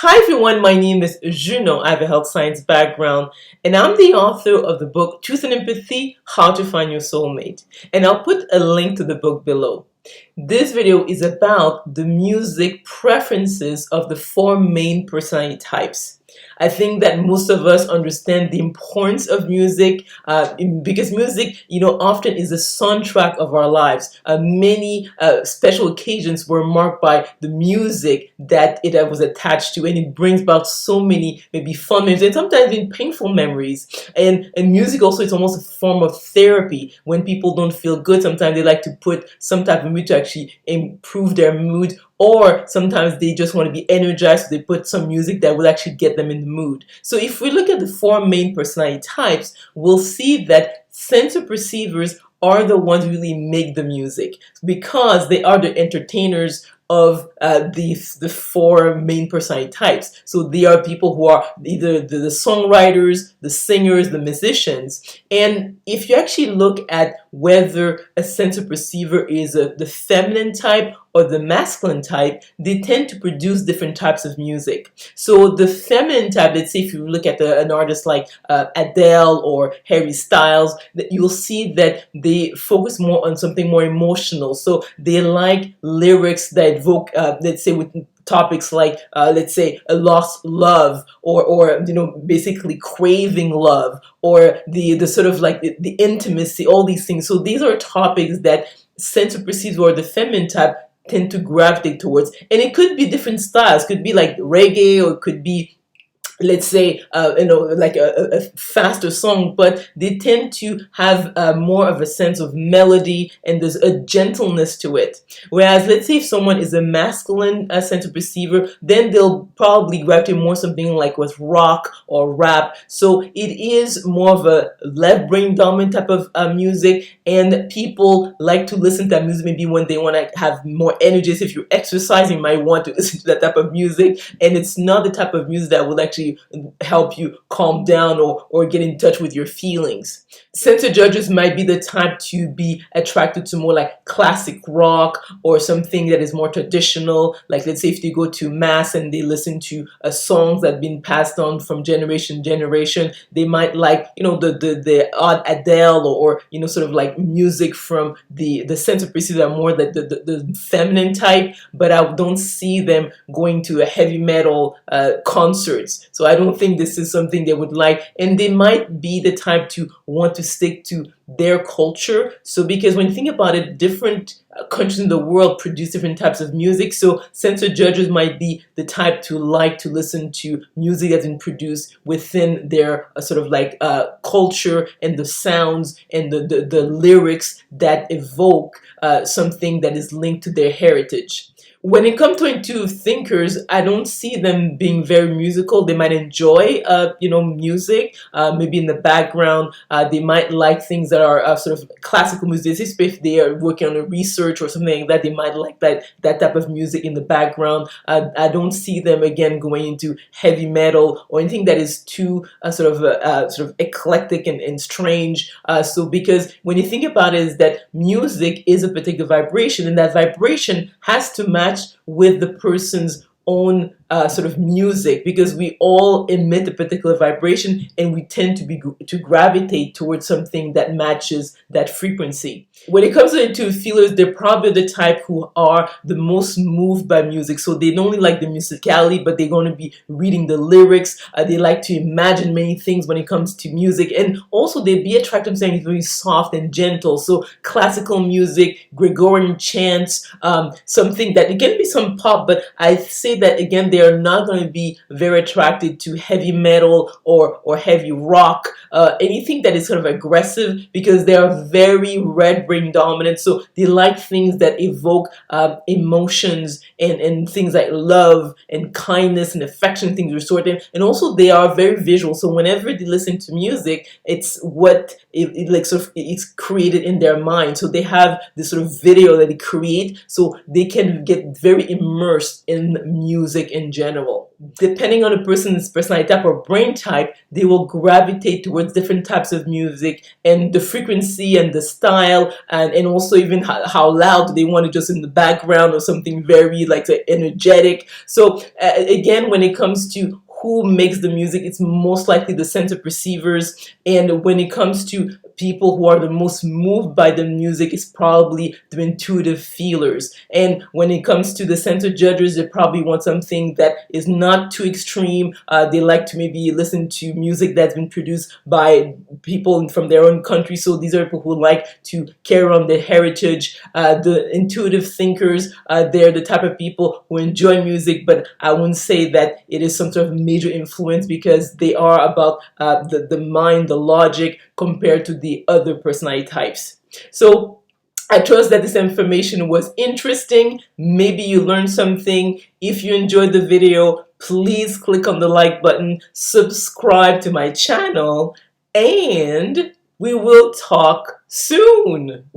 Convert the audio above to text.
Hi everyone, my name is Junon. I have a health science background and I'm the author of the book Truth and Empathy, How to Find Your Soulmate. And I'll put a link to the book below. This video is about the music preferences of the four main personality types. I think that most of us understand the importance of music because music, often is the soundtrack of our lives. Many special occasions were marked by the music that it was attached to, and it brings about so many maybe fun memories and sometimes even painful memories. And music also is almost a form of therapy. When people don't feel good, sometimes they like to put some type of music to actually improve their mood, or sometimes they just want to be energized, so they put some music that will actually get them in the mood. So if we look at the four main personality types, we'll see that sensor perceivers are the ones who really make the music because they are the entertainers of the four main personality types. So they are people who are either the songwriters, the singers, the musicians. And if you actually look at whether a sensor perceiver is the feminine type or the masculine type, they tend to produce different types of music. So the feminine type, let's say if you look at an artist like Adele or Harry Styles, that you'll see that they focus more on something more emotional. So they like lyrics that evoke, let's say, with topics like let's say a lost love, or basically craving love, or the sort of like the intimacy, all these things. So these are topics that sensor perceives, or the feminine type, tend to gravitate towards. And it could be different styles, could be like reggae, or it could be, let's say, like a faster song, but they tend to have more of a sense of melody, and there's a gentleness to it. Whereas, let's say if someone is a masculine sensor perceiver, then they'll probably gravitate more something like with rock or rap. So it is more of a left brain dominant type of music, and people like to listen to that music maybe when they want to have more energy. So if you're exercising, you might want to listen to that type of music, and it's not the type of music that will actually help you calm down or get in touch with your feelings. Sensor judges might be the type to be attracted to more like classic rock, or something that is more traditional. Like, let's say if they go to mass and they listen to songs that have been passed on from generation to generation, they might like the odd Adele, or sort of like music from the sensor perceiver that are more the feminine type. But I don't see them going to a heavy metal concerts. So I don't think this is something they would like, and they might be the type to want to stick to their culture. So because when you think about it, different countries in the world produce different types of music. So censor judges might be the type to like to listen to music that's been produced within their sort of like culture, and the sounds and the lyrics that evoke something that is linked to their heritage. When it comes to intuitive thinkers, I don't see them being very musical. They might enjoy, music, maybe in the background. They might like things that are sort of classical music, especially if they are working on a research or something like that. They might like that type of music in the background. I don't see them again going into heavy metal or anything that is too sort of eclectic and strange. So because when you think about it, is that music is a particular vibration, and that vibration has to match with the person's own sort of music, because we all emit a particular vibration, and we tend to gravitate towards something that matches that frequency. When it comes to intuitive feelers, they're probably the type who are the most moved by music. So they don't only like the musicality, but they're going to be reading the lyrics. They like to imagine many things when it comes to music, and also they'd be attracted to something very soft and gentle. So classical music, Gregorian chants, something that, it can be some pop, but I say that again, they are not going to be very attracted to heavy metal or heavy rock, anything that is sort of aggressive, because they are very red brain dominant. So they like things that evoke emotions and things like love and kindness and affection, things of the sort. And also they are very visual. So whenever they listen to music, it's what it's created in their mind. So they have this sort of video that they create, so they can get very immersed in music in in general. Depending on a person's personality type or brain type, they will gravitate towards different types of music, and the frequency and the style, and also even how loud they want it, just in the background or something very like energetic. So again, when it comes to who makes the music, it's most likely the center perceivers. And when it comes to people who are the most moved by the music, it's probably the intuitive feelers. And when it comes to the center judges, they probably want something that is not too extreme. They like to maybe listen to music that's been produced by people from their own country. So these are people who like to carry on their heritage. The intuitive thinkers, they're the type of people who enjoy music, but I wouldn't say that it is some sort of major influence, because they are about the mind, the logic, compared to the other personality types. So I trust that this information was interesting. Maybe you learned something. If you enjoyed the video, please click on the like button, subscribe to my channel, and we will talk soon.